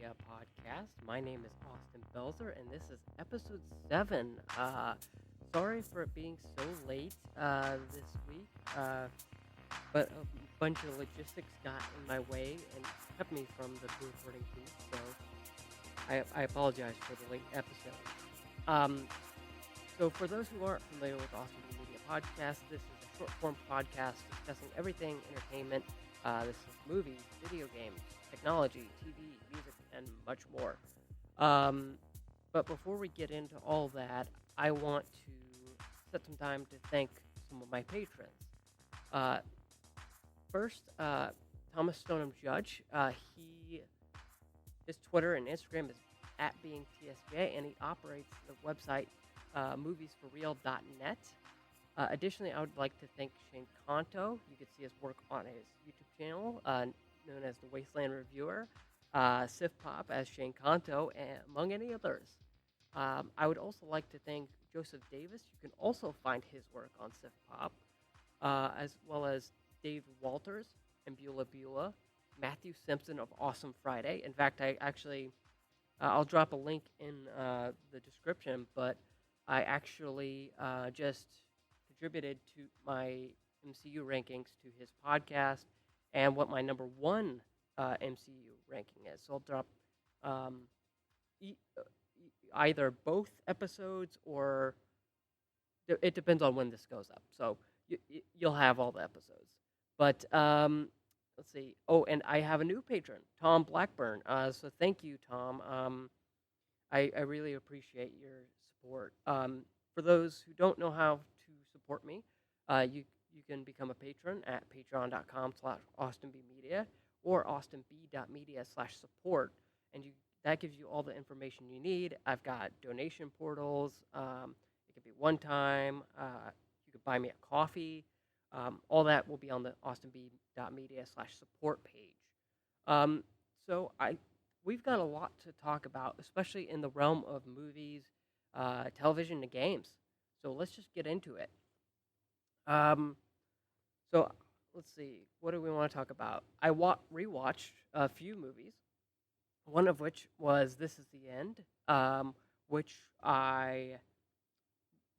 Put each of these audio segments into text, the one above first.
Media podcast. My name is Austin Belzer, and this is episode 7. Sorry for it being so late this week, but a bunch of logistics got in my way and kept me from the recording booth, so I apologize for the late episode. Um, so, for those who aren't familiar with Austin Media podcast, this is a short form podcast discussing everything entertainment. This is movies, video games, technology, TV, music, and much more. Um, but before we get into all that, I want to set some time to thank some of my patrons. Uh, First, Thomas Stoneham Judge. His Twitter and Instagram is at being TSJ, and he operates the website moviesforreal.net. Additionally, I would like to thank Shane Kanto. You can see his work on his YouTube channel, known as the Wasteland Reviewer, Sif Pop as Shane Kanto, and among any others. I would also like to thank Joseph Davis. You can also find his work on Sif Pop, as well as Dave Walters and Beulah Beulah, Matthew Simpson of Awesome Friday. In fact, I'll drop a link in the description, but I actually just contributed to my MCU rankings to his podcast and what my number one MCU ranking is. So I'll drop um, either both episodes or it depends on when this goes up. So you'll have all the episodes. But let's see. Oh, and I have a new patron, Tom Blackburn. So thank you, Tom. I really appreciate your support. For those who don't know how to support me, you can become a patron at patreon.com/austinbmedia or austinb.media/support, and that gives you all the information you need. I've got donation portals. It could be one time. You could buy me a coffee. All that will be on the austinb.media/support page. Um, so we've got a lot to talk about, especially in the realm of movies, television, and games. So let's just get into it. Um, so let's see, what do we want to talk about? I rewatched a few movies. One of which was This Is the End, which I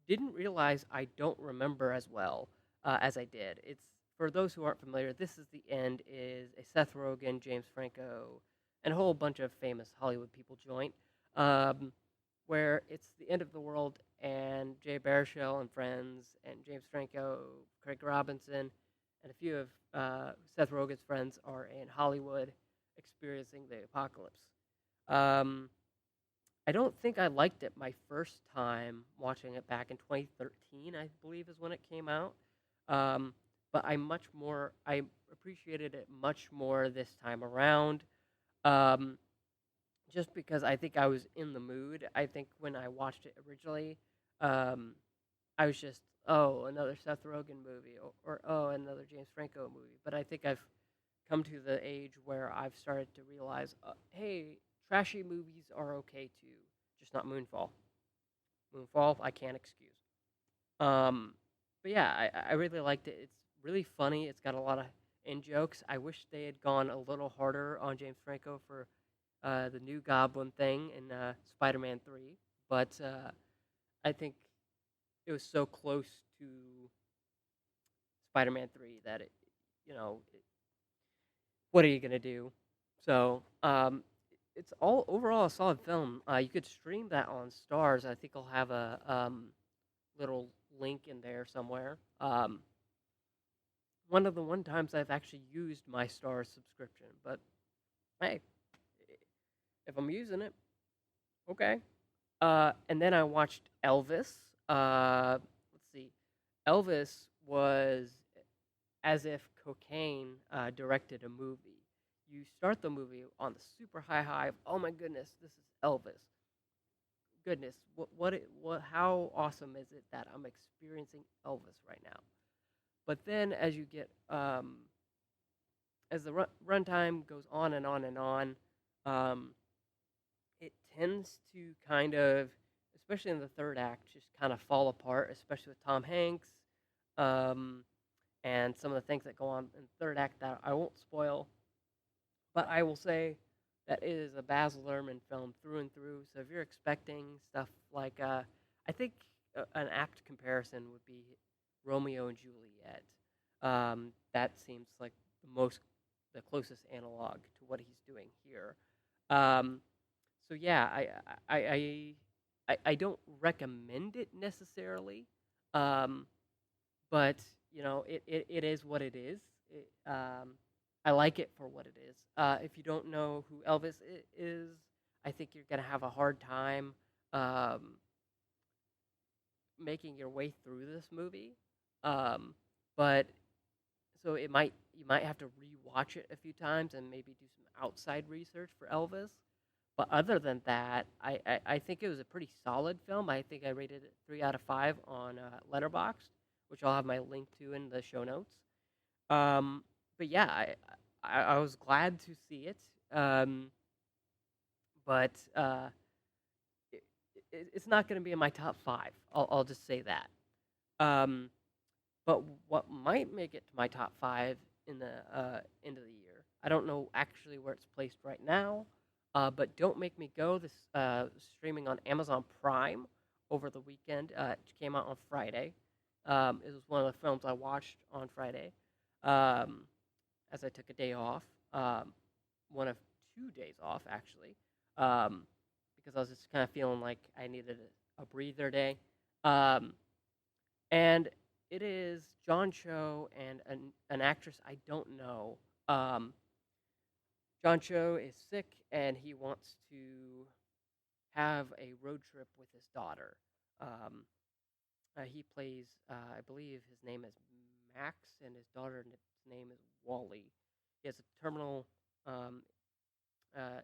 didn't realize I don't remember as well as I did. It's for those who aren't familiar. This Is the End is a Seth Rogen, James Franco, and a whole bunch of famous Hollywood people joint, um, where it's the end of the world, and Jay Baruchel and friends, and James Franco, Craig Robinson, and a few of Seth Rogen's friends are in Hollywood experiencing the apocalypse. Um, I don't think I liked it my first time watching it back in 2013, I believe is when it came out. Um, but I appreciated it much more this time around. Um, just because I think I was in the mood. I think when I watched it originally, um, I was just, oh, another Seth Rogen movie, or oh, another James Franco movie. But I think I've come to the age where I've started to realize, hey, trashy movies are okay too, just not Moonfall. Moonfall, I can't excuse. Um, but yeah, I really liked it. It's really funny. It's got a lot of in jokes. I wish they had gone a little harder on James Franco for the new Goblin thing in Spider-Man 3, but I think it was so close to Spider-Man 3 that you know, what are you gonna do? So it's all overall a solid film. You could stream that on Stars. I think I'll have a little link in there somewhere. One of the one times I've actually used my Stars subscription, but hey, if I'm using it, okay. And then I watched Elvis. Let's see, Elvis was as if cocaine directed a movie. You start the movie on the super high of, oh my goodness, this is Elvis. Goodness, how awesome is it that I'm experiencing Elvis right now? But then as you get, as the runtime goes on and on and on, um, it tends to kind of, especially in the third act, just kind of fall apart, especially with Tom Hanks, um, and some of the things that go on in the third act that I won't spoil. But I will say that is a Baz Luhrmann film through and through. So if you're expecting stuff like, I think an apt comparison would be Romeo and Juliet. That seems like the closest analog to what he's doing here. Um, so yeah, I don't recommend it necessarily, um, but it is what it is. I like it for what it is. If you don't know who Elvis is, I think you're gonna have a hard time um, making your way through this movie. Um, but so it might you might have to rewatch it a few times and maybe do some outside research for Elvis. But other than that, I think it was a pretty solid film. I think I rated it 3 out of 5 on Letterboxd, which I'll have my link to in the show notes. Um, but yeah, I was glad to see it. But it, it's not going to be in my top 5. I'll just say that. Um, but what might make it to my top 5 in the end of the year, I don't know actually where it's placed right now. But Don't Make Me Go, this streaming on Amazon Prime over the weekend. It came out on Friday. It was one of the films I watched on Friday, um, as I took a day off. One of 2 days off actually, um, because I was just kind of feeling like I needed a breather day. Um, and it is John Cho and an actress I don't know. Um, John Cho is sick and he wants to have a road trip with his daughter. Um, he plays, I believe his name is Max, and his daughter's name is Wally. He has a terminal um,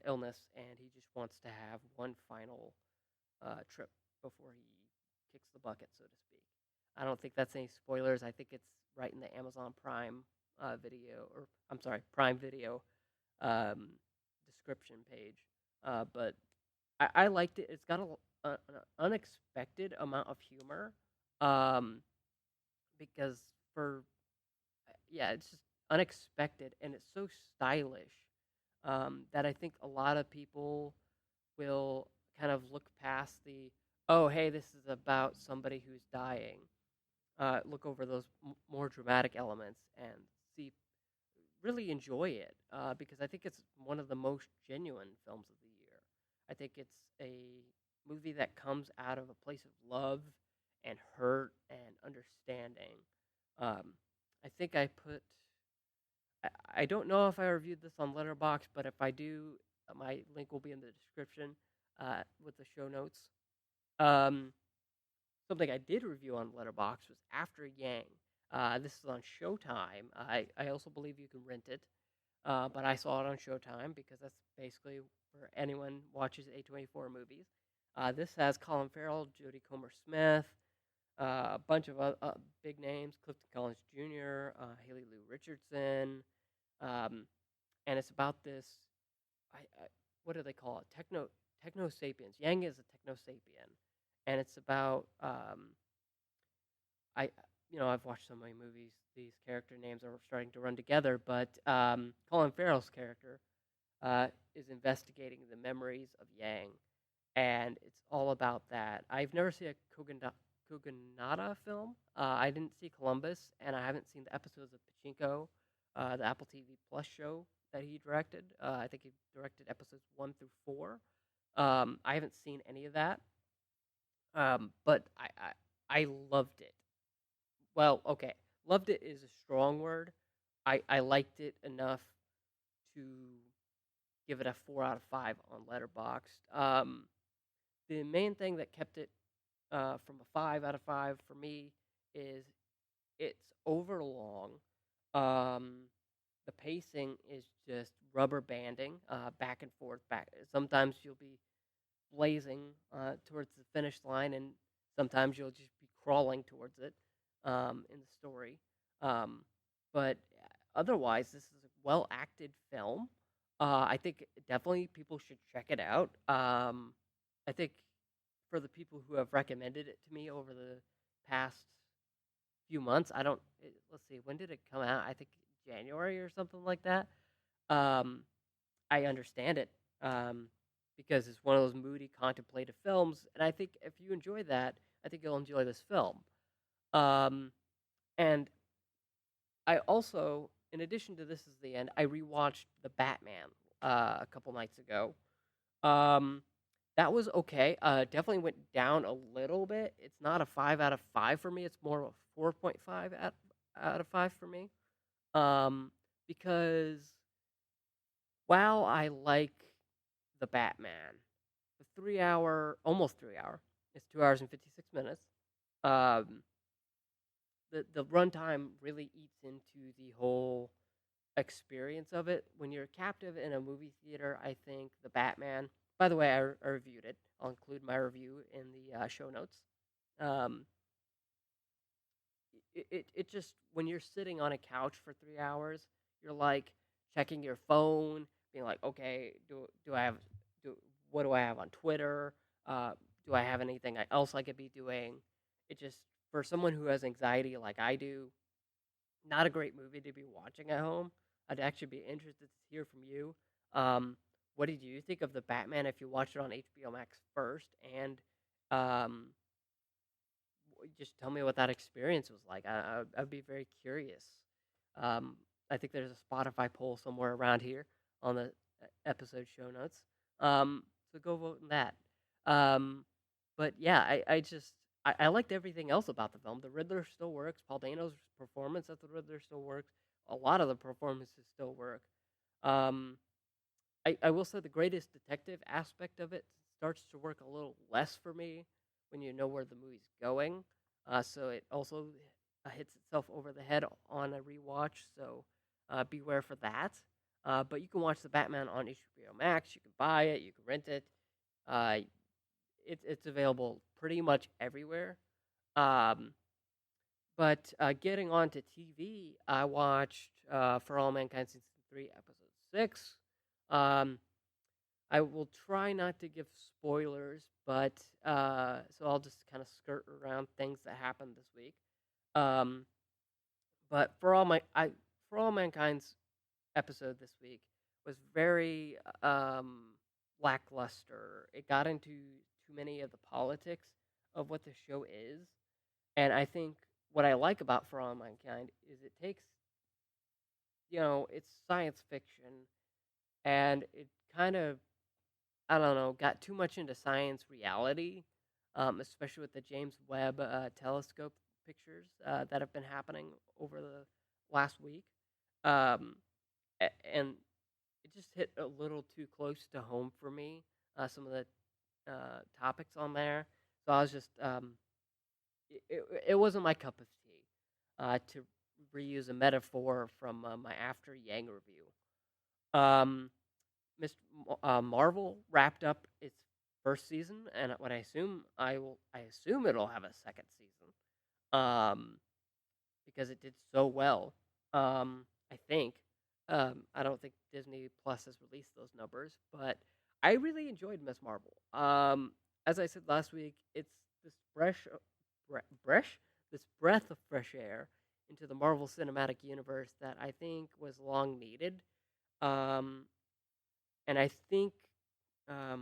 illness, and he just wants to have one final trip before he kicks the bucket, so to speak. I don't think that's any spoilers. I think it's right in the Amazon Prime video, or I'm sorry, Prime Video um, description page. But I liked it. It's got an unexpected amount of humor, um, because for yeah, it's just unexpected and it's so stylish, that I think a lot of people will kind of look past the, oh hey, this is about somebody who's dying. Look over those more dramatic elements and see really enjoy it, because I think it's one of the most genuine films of the year. I think it's a movie that comes out of a place of love and hurt and understanding. Um, I think I put. I don't know if I reviewed this on Letterbox, but if I do, my link will be in the description with the show notes. Um, Something I did review on Letterbox was After Yang. This is on Showtime. I also believe you can rent it. But I saw it on Showtime because that's basically where anyone watches A24 movies. This has Colin Farrell, Jodie Comer-Smith, a bunch of big names, Clifton Collins Jr., Haley Lou Richardson, um, and it's about this. I what do they call it? Techno sapiens. Yang is a techno sapien, and it's about I I've watched so many movies. These character names are starting to run together, but Colin Farrell's character is investigating the memories of Yang, and it's all about that. I've never seen a Kogonada film. I didn't see Columbus, and I haven't seen the episodes of Pachinko, the Apple TV Plus show that he directed. I think he directed episodes 1 through 4. I haven't seen any of that, but I loved it. Well, okay, loved it is a strong word. I liked it enough to give it a 4 out of 5 on Letterboxd. The main thing that kept it from a 5 out of 5 for me is it's overlong. The pacing is just rubber banding, back and forth. Back. Sometimes you'll be blazing towards the finish line, and sometimes you'll just be crawling towards it in the story. Um, but otherwise, this is a well acted film. I think definitely people should check it out. I think for the people who have recommended it to me over the past few months, let's see, when did it come out? I think January or something like that. Um, I understand it. um, because it's one of those moody, contemplative films. And I think if you enjoy that, I think you'll enjoy this film. Um, and I also, in addition to This Is the End, I rewatched The Batman a couple nights ago. Um, that was okay. Definitely went down a little bit. It's not a 5 out of 5 for me. It's more of a 4.5 out of 5 for me. Um, because while I like the Batman, the 3 hour, almost 3 hour, it's 2 hours and 56 minutes. Um, the runtime really eats into the whole experience of it. When you're captive in a movie theater, I think the Batman. By the way, I reviewed it. I'll include my review in the show notes. Um, it just when you're sitting on a couch for 3 hours, you're like checking your phone, being like, okay, do I have do what do I have on Twitter? Uh, do I have anything else I could be doing? It just for someone who has anxiety like I do, not a great movie to be watching at home. I'd actually be interested to hear from you. Um, what did you think of the Batman if you watched it on HBO Max first? And um, just tell me what that experience was like. I'd be very curious. Um, I think there's a Spotify poll somewhere around here on the episode show notes. So go vote in that. Um, but yeah, I liked everything else about the film. The Riddler still works. Paul Dano's performance as the Riddler still works. A lot of the performances still work. Um, I will say the greatest detective aspect of it starts to work a little less for me when you know where the movie's going. So it also hits itself over the head on a rewatch. So beware for that. But you can watch the Batman on HBO Max. You can buy it. You can rent it. Uh, it's available pretty much everywhere. Um, but getting on to TV, I watched For All Mankind Season 3, Episode 6. Um, I will try not to give spoilers, but so I'll just kind of skirt around things that happened this week. Um, but For All Mankind's episode this week was very lackluster. It got into too many of the politics of what the show is, and I think what I like about For All Mankind is it takes it's science fiction, and it kind of I don't know, got too much into science reality, especially with the James Webb telescope pictures that have been happening over the last week. Um, and it just hit a little too close to home for me, some of the topics on there. So I was just, it wasn't my cup of tea to reuse a metaphor from my After Yang review. Um, Mr. Marvel wrapped up its first season, and what I assume it'll have a second season, um, because it did so well. I think. I don't think Disney Plus has released those numbers, but I really enjoyed Miss Marvel. As I said last week, it's this this breath of fresh air into the Marvel Cinematic Universe that I think was long needed. Um, and I think the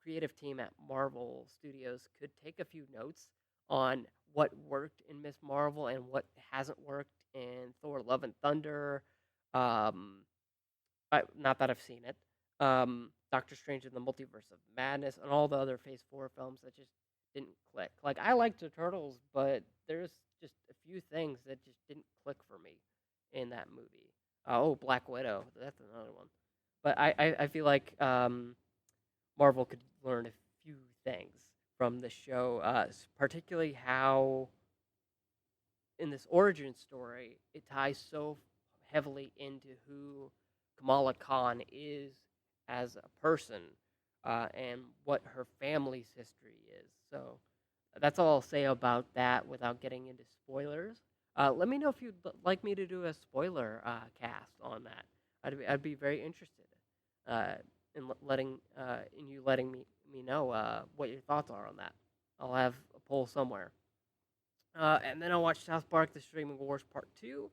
creative team at Marvel Studios could take a few notes on what worked in Miss Marvel and what hasn't worked in Thor: Love and Thunder. Um, not that I've seen it. Doctor Strange in the Multiverse of Madness and all the other Phase 4 films that just didn't click. Like I liked the Turtles, but there's just a few things that just didn't click for me in that movie. Black Widow, that's another one. But I feel like Marvel could learn a few things from the show, particularly how in this origin story it ties so heavily into who Kamala Khan is as a person and what her family's history is. So that's all I'll say about that without getting into spoilers. Let me know if you'd like me to do a spoiler cast on that. I'd be very interested uh, in you letting me know what your thoughts are on that. I'll have a poll somewhere. And then I'll watch South Park: The Streaming Wars Part 2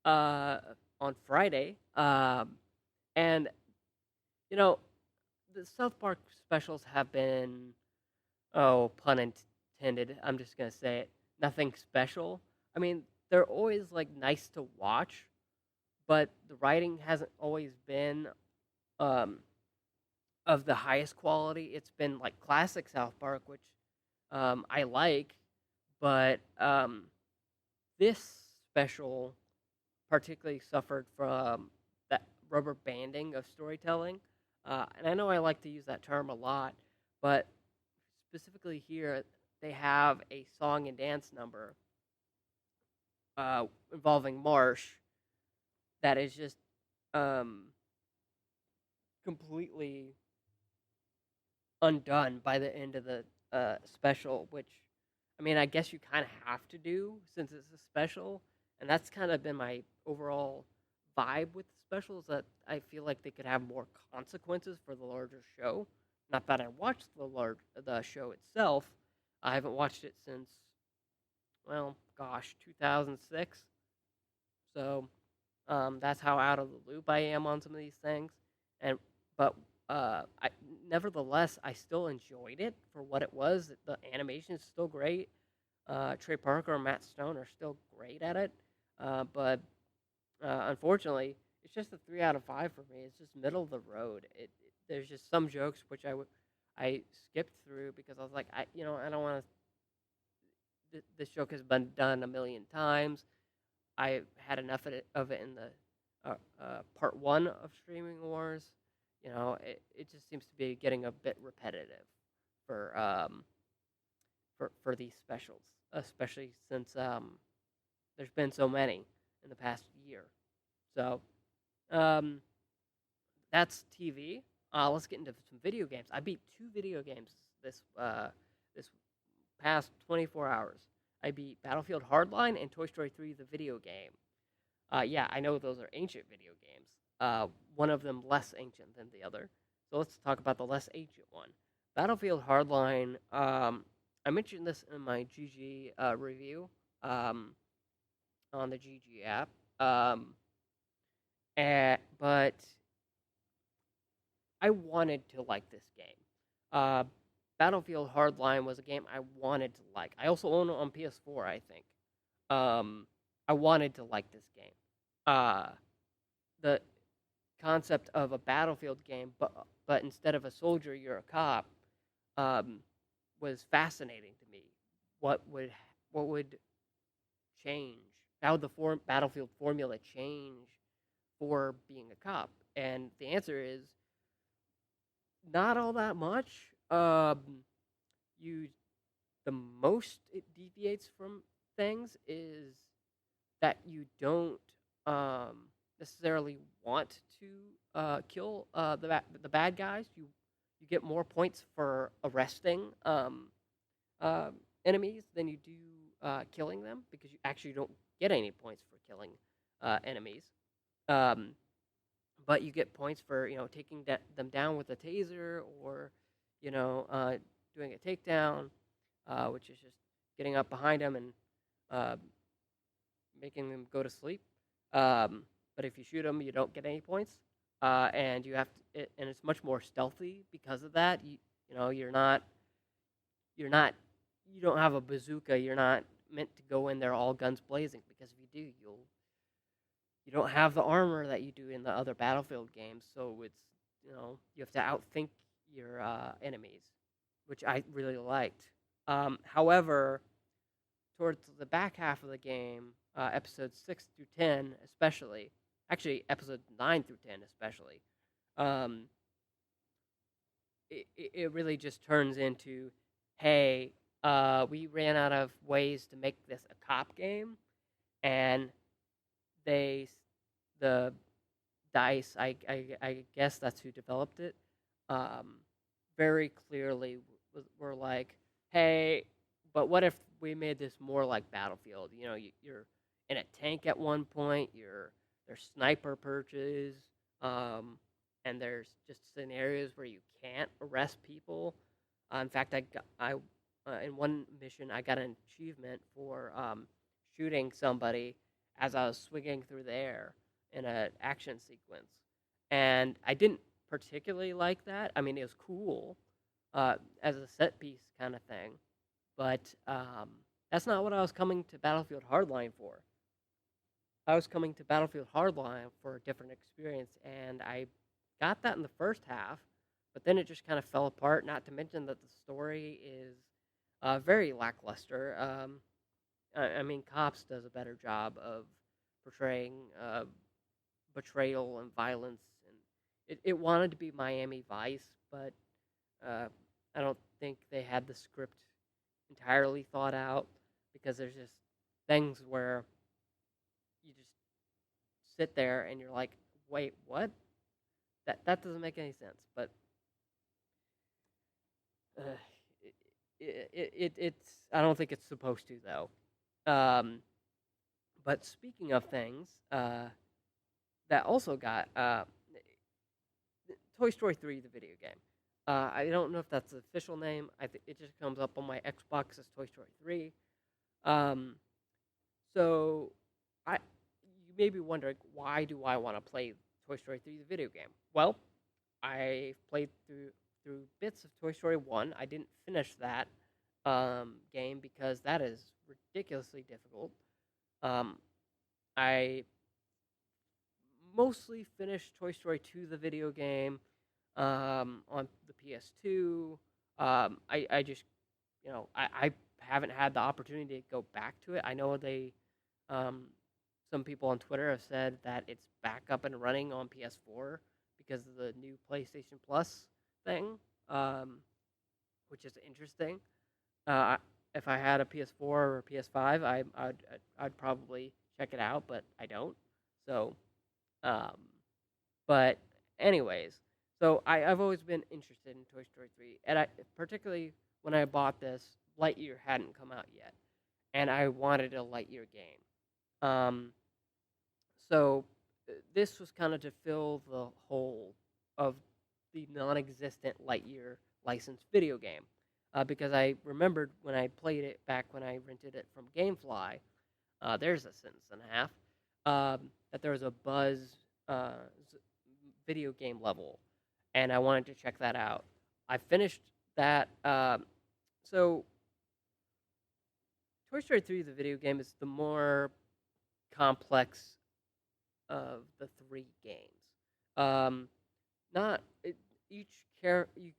uh, on Friday. And you know the South Park specials have been, oh, pun intended. I'm just gonna say it. Nothing special. I mean, they're always like nice to watch, but the writing hasn't always been um, of the highest quality. It's been like classic South Park, which I like, but this special particularly suffered from that rubber banding of storytelling. And I know I like to use that term a lot, but specifically here, they have a song and dance number involving Marsh that is just um, completely undone by the end of the special, which, I mean, I guess you kind of have to do since it's a special. And that's kind of been my overall vibe with the specials, that I feel like they could have more consequences for the larger show. Not that I watched the show itself. I haven't watched it since, well, gosh, 2006. So that's how out of the loop I am on some of these things. And but nevertheless, I still enjoyed it for what it was. The animation is still great. Trey Parker and Matt Stone are still great at it. But unfortunately, it's just a 3 out of 5 for me. It's just middle of the road. There's just some jokes which I skipped through because I was like, I don't want to. This joke has been done a million times. I had enough of it in the part one of Streaming Wars. It just seems to be getting a bit repetitive for for these specials, especially since there's been so many in the past year. So um, that's TV. Let's get into some video games. I beat 2 video games this past 24 hours. I beat Battlefield Hardline and Toy Story 3, the video game. Yeah, I know those are ancient video games. One of them less ancient than the other. So let's talk about the less ancient one. Battlefield Hardline. I mentioned this in my GG review on the GG app. But I wanted to like this game. Uh, Battlefield Hardline was a game I wanted to like. I also own it on PS4, I think. I wanted to like this game. Uh, the concept of a Battlefield game, but instead of a soldier, you're a cop, um, was fascinating to me. What would change? How would the Battlefield formula change for being a cop? And the answer is not all that much. You the most it deviates from things is that you don't necessarily want to kill the bad guys. You get more points for arresting uh, enemies than you do killing them, because you actually don't get any points for killing enemies. Um, but you get points for taking them down with a taser, or you know uh, doing a takedown, which is just getting up behind them and uh, making them go to sleep. But if you shoot them, you don't get any points, and and it's much more stealthy because of that. You're not you don't have a bazooka. You're not meant to go in there all guns blazing, because if you do, you don't have the armor that you do in the other Battlefield games. So it's you have to outthink your enemies, which I really liked. However, towards the back half of the game, episodes 6 through 10, especially, actually episodes 9 through 10, especially, um, it really just turns into, hey, we ran out of ways to make this a cop game, and they the Dice, I guess that's who developed it, um, very clearly were like, hey, but what if we made this more like Battlefield? You're in a tank at one point. There's sniper perches, um, and there's just scenarios where you can't arrest people. In fact, in one mission I got an achievement for shooting somebody as I was swinging through the air in an action sequence, and I didn't particularly like that. I mean, it was cool as a set piece kind of thing, but that's not what I was coming to Battlefield Hardline for. I was coming to Battlefield Hardline for a different experience, and I got that in the first half, but then it just kind of fell apart. Not to mention that the story is very lackluster. I mean, Cops does a better job of portraying betrayal and violence, and it wanted to be Miami Vice, but uh, I don't think they had the script entirely thought out because there's just things where you just sit there and you're like, wait, what? That doesn't make any sense. But uh, it's I don't think it's supposed to though. But speaking of things that also got Toy Story 3, the video game. I don't know if that's the official name. I think it just comes up on my Xbox as Toy Story 3. Um, so I you may be wondering, why do I want to play Toy Story 3, the video game? Well, I played through bits of Toy Story 1. I didn't finish that game because that is ridiculously difficult. Um, I mostly finished Toy Story 2, the video game, on the PS2. I just, I haven't had the opportunity to go back to it. I know um, some people on Twitter have said that it's back up and running on PS4 because of the new PlayStation Plus thing, um, which is interesting. Uh, if I had a PS4 or a PS5, I'd probably check it out, but I don't. So, um, but anyways, so I've always been interested in Toy Story 3, and I particularly when I bought this, Lightyear hadn't come out yet, and I wanted a Lightyear game. So this was kind of to fill the hole of the non-existent Lightyear licensed video game, because I remembered when I played it back when I rented it from GameFly. There's a sentence and a half. That there was a Buzz uh, video game level, and I wanted to check that out. I finished that. So Toy Story 3, the video game, is the more complex of the three games. Um, not it, each care you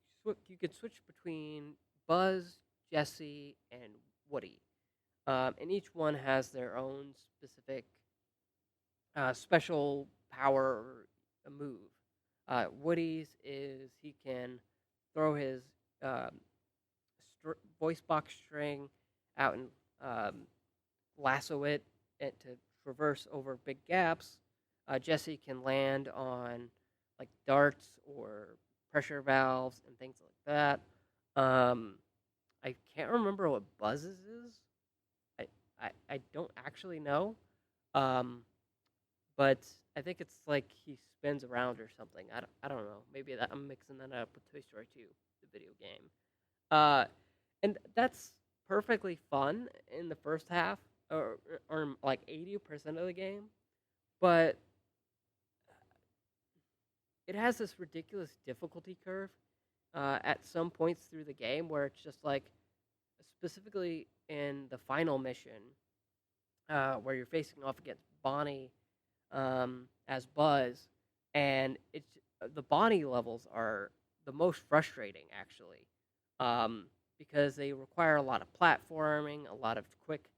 could switch between Buzz, Jesse, and Woody, and each one has their own specific special power or a move. Woody's is he can throw his um, voice box string out and lasso it and to traverse over big gaps. Jesse can land on like darts or pressure valves and things like that. Um, I can't remember what Buzz's is. I don't actually know. Um, but I think it's like he spins around or something. I don't know. Maybe I'm mixing that up with Toy Story 2, the video game. Uh, and that's perfectly fun in the first half, or like 80% of the game. But it has this ridiculous difficulty curve at some points through the game where it's just like, specifically in the final mission, where you're facing off against Bonnie as Buzz, and it's the Bonnie levels are the most frustrating actually, because they require a lot of platforming, a lot of quick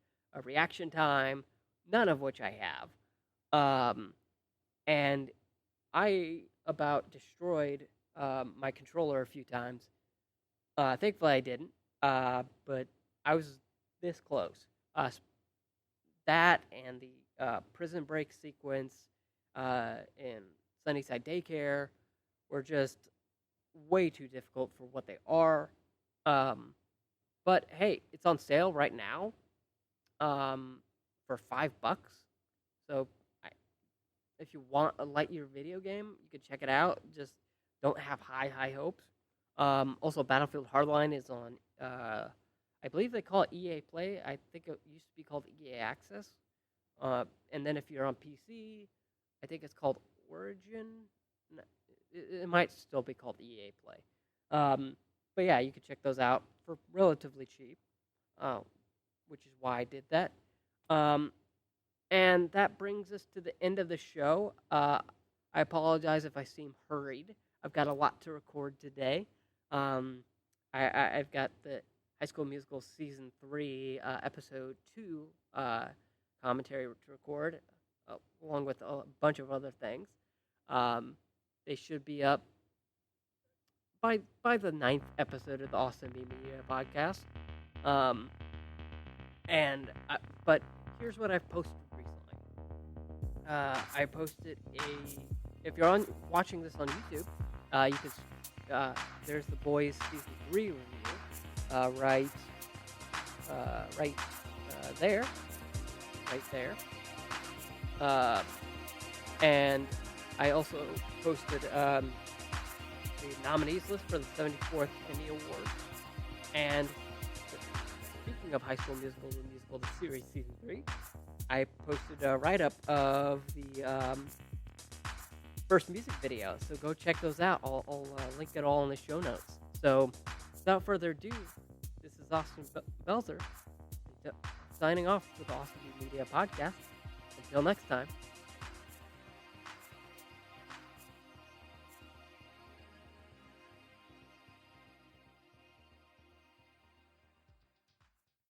reaction time, none of which I have, and I about destroyed my controller a few times. Thankfully, I didn't, but I was this close. That and the prison break sequence in Sunnyside Daycare were just way too difficult for what they are. Um, but hey, it's on sale right now for $5. So I, if you want a Lightyear video game, you can check it out. Just don't have high hopes. Also, Battlefield Hardline is on. I believe they call it EA Play. I think it used to be called EA Access. And then if you're on PC, I think it's called Origin. it might still be called EA Play. But yeah, you can check those out for relatively cheap, uh, which is why I did that. Um, and that brings us to the end of the show. I apologize if I seem hurried. I've got a lot to record today. Um, I've got the High School Musical Season 3, Episode 2 commentary to record, along with a bunch of other things. Um, they should be up by the ninth episode of the Austin B Media podcast. Um, but here's what I've posted recently. I posted if you're watching this on YouTube, you can there's the Boys Season 3 review, right there, right there. And I also posted the nominees list for the 74th Emmy Awards. And speaking of High School Musical, the musical, the series Season 3, I posted a write-up of the first music video. So go check those out. I'll link it all in the show notes. So without further ado, this is Austin Belzer signing off with the Austin Media Podcast. Until next time.